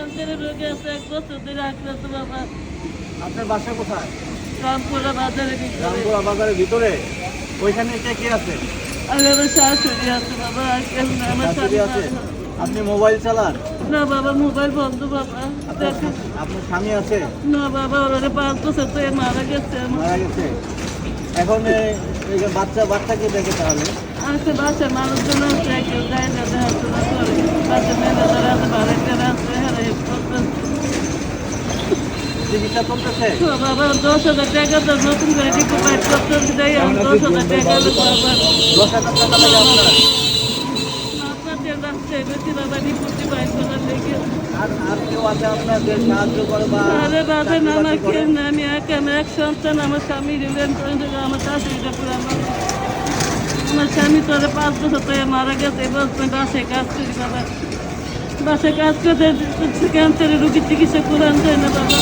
ক্যান্সারের রোগী আছে, 1 বছর ধরে আক্রান্ত বাবা। আপনার বাসা কোথায়? রামপুরা বাজারে ভিতরে। রামপুরা বাজারের ভিতরে। ওইখানে কে আছে? আর আমার শাশুড়ি আছে বাবা, আর কেউ না, আমার শাশুড়ি স্বামী আছে? আছে। আপনি মোবাইল চালান? না বাবা, মোবাইল বন্ধ বাবা। আপনার স্বামী আছে? না বাবা, ওরা 5 বছর তো মারা গেছে। মারা গেছে। এখন এই যে বাচ্চা কে দেখে তাহলে? আছে বাসার মানুষজন আছে, কেউ যায় না, দেখাশোনা করে। বাচ্চা ম্যানেজার আছে, বাড়িতে আছে, হ্যাঁ হেল্প করতেছে। চিকিৎসা চলতেছে? তো বাবা 10,000 টাকা তো নতুন করে রিকভার করতে যাই, আমি 10,000 টাকা হলো বাবা। 10,000 টাকা লাগে আপনার? আপনাদের রাস্তায় বেশি বাবা রিপোর্টে বাইর করার লেগে। আর কেউ আছে আপনার যে সাহায্য করে বা আরে বাবা না, আমার চাকরি-বাকরি করে? কেউ না, আমি একা, আমার এক সন্তান, আমার স্বামী রিলেন করে, আমার শাশুড়িটা পুরো আমার স্বামী তো 5 বছর তো মারা গেছে। এবার বাসায় কাজ করি বাবা, বাসায় কাজ করতে ক্যান্সারের রুগীর চিকিৎসা করান যায় না বাবা।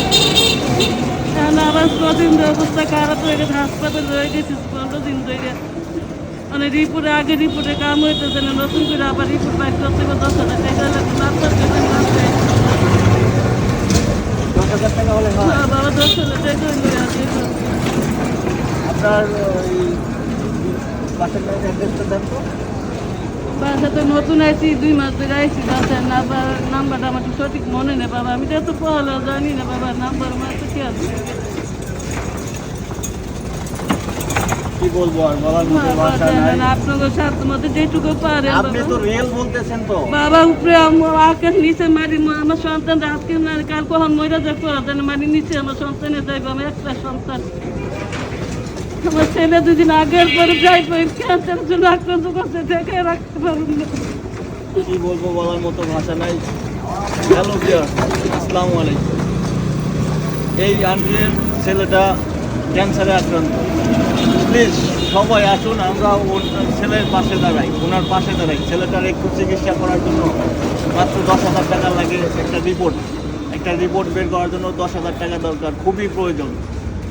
এখন আবার কদিন অবস্থা খারাপ হয়ে গেছে, হাসপাতালে রয়ে গেছি 15 দিন ধরে। মানে রিপোর্টে আগে রিপোর্টে কাম হইতেছে না, নতুন করে আবার রিপোর্ট বাইর করতে হবে, 10,000 টাকা লাগবে। ডাক্তার পেতেন লাগবে 10,000 টাকা হলে হয়? বাবা, 10,000 টাকা হইলে আগে আপনার ওই বাসার অ্যাড্রেসটা দেন তো? বাসা তো নতুন আইছি, 2 মাস ধরে আইছি। বাসার নাম্বারটা আমার তো সঠিক মনে নেই বাবা, আমি তো এত পড়ালেও জানি না বাবা, নাম্বার আমার তো কি আছে। কি বলবো আর বলার মতো ভাষা নাই। আপনাদের সাথে মধ্যে যেটুকু পারেন আপনি তো রিয়েল বলতেছেন তো? বাবা, উপরে আকাশ নিচে মারি, আমার সন্তান আজকে না কাল কখন মরে যা করা জানে, মারি নিচে আমার সন্তানে যাইব। আমার একটা সন্তান, আমার ছেলে 2 দিন আগের পরে যাই ক্যান্সারের জন্য আক্রান্ত করছে, দেখে রাখতে পারুন না। কি বলবো বলার মতো ভাষা নাই। হ্যালো ডিয়ার, আসসালামু আলাইকুম। এই আন্টির ছেলেটা ক্যান্সারে আক্রান্ত। প্লিজ সবাই আসুন, আমরা ওর ছেলের পাশে দাঁড়াই, ওনার পাশে দাঁড়াই। ছেলেটার একটু চিকিৎসা করার জন্য মাত্র 10,000 টাকা লাগে। একটা রিপোর্ট বের করার জন্য 10,000 টাকা দরকার, খুবই প্রয়োজন।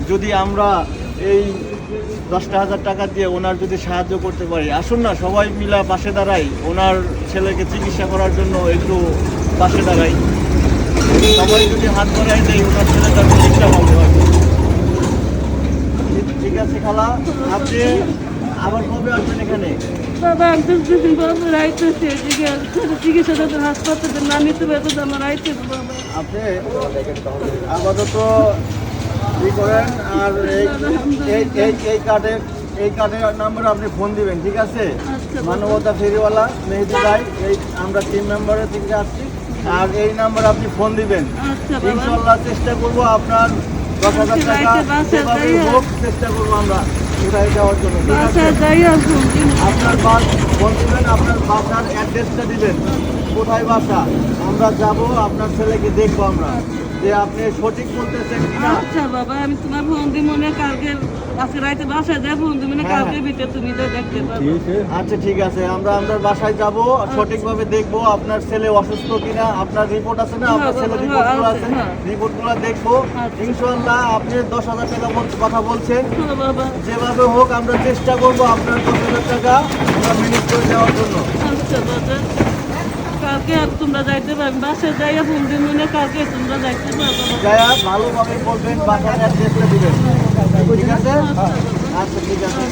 যদি আমরা এই 10,000 টাকা দিয়ে ওনার যদি সাহায্য করতে পারি, আসুন না সবাই মিলে পাশে দাঁড়াই, ওনার ছেলেকে চিকিৎসা করার জন্য একটু পাশে দাঁড়াই। সবাই যদি হাত বাড়াই দেয়, ওনার ছেলেটার চিকিৎসা হবে হয়তো। ঠিক আছে খালা, আপনি আবার কবে আসবেন এখানে? বাবা, একদম বাবা রাইতেছে এদিকে চিকিৎসা তো হাসপাতালে না নিতে পারতো, আমার রাইতে বাবা। আপনি আপাতত ই করেন, আর এই কার্ডের নাম্বারে আপনি ফোন দিবেন, ঠিক আছে? আচ্ছা। মানবতা ফেরিওয়ালা মেহেদি ভাই, এই আমরা টিম মেম্বারের থেকে আসছি। আর এই নাম্বারে আপনি ফোন দিবেন। আচ্ছা বাবা, ইনশাল্লাহ চেষ্টা করবো আপনার 10,000 টাকা যেভাবে হোক চেষ্টা করবো আমরা উঠাই দেওয়ার জন্য, ঠিক আছে? বাসায় যাই আসুন। আপনার ফোন দিবেন, আপনার বাসার অ্যাড্রেসটা দিবেন, কোথায় বাসা। আমরা যাব, আপনার ছেলেকে দেখবো আমরা যে আপনি সঠিক বলতেছেন কিনা। আচ্ছা বাবা, আমি তোমার ফোন দিই মনে, কালকে আজকে রাইতে বাসায় যাই ফোন দিই মনে, হ্যাঁ, কালকে ভিতরে তুমি তো দেখতে পাবো। আচ্ছা ঠিক আছে, আমরা আপনার বাসায় যাব, সঠিকভাবে দেখবো আপনার ছেলে অসুস্থ কিনা। আপনার রিপোর্ট আছে না, আপনার ছেলে রিপোর্টগুলো আছে, রিপোর্টগুলো দেখবো। ইনশাল্লাহ আপনি 10,000 টাকা কথা বলছেন, হ্যাঁ বাবা, যেভাবে হোক আমরা চেষ্টা করবো আপনার 10,000 টাকা আমরা ম্যানেজ করে দেওয়ার জন্য। আচ্ছা বাবা, কালকে আর তোমরা যাইতে পারবে, বাসায় যাইয়া ফোন দিই মনে, কালকে তোমরা যাইতে পারবে। যায়া ভালোভাবে বলবেন, বাসার অ্যাড্রেসটা দিবেন, ঠিক আছে? আচ্ছা ঠিক আছে।